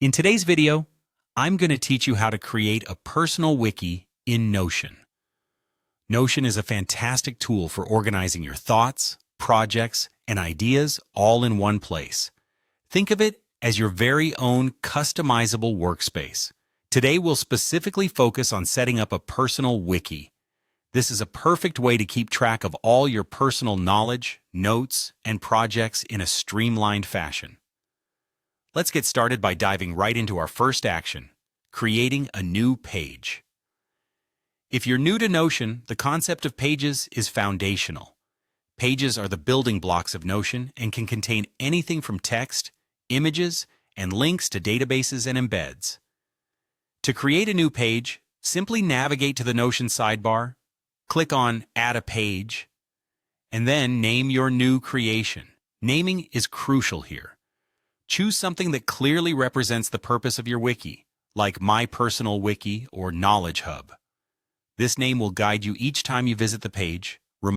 In today's video, I'm going to teach you how to create a personal wiki in Notion. Notion is a fantastic tool for organizing your thoughts, projects, and ideas all in one place. Think of it as your very own customizable workspace. Today, we'll specifically focus on setting up a personal wiki. This is a perfect way to keep track of all your personal knowledge, notes, and projects in a streamlined fashion. Let's get started by diving right into our first action, creating a new page. If you're new to Notion, the concept of pages is foundational. Pages are the building blocks of Notion and can contain anything from text, images, and links to databases and embeds. To create a new page, simply navigate to the Notion sidebar, click on Add a Page, and then name your new creation. Naming is crucial here. Choose something that clearly represents the purpose of your wiki, like My Personal Wiki or Knowledge Hub. This name will guide you each time you visit the page,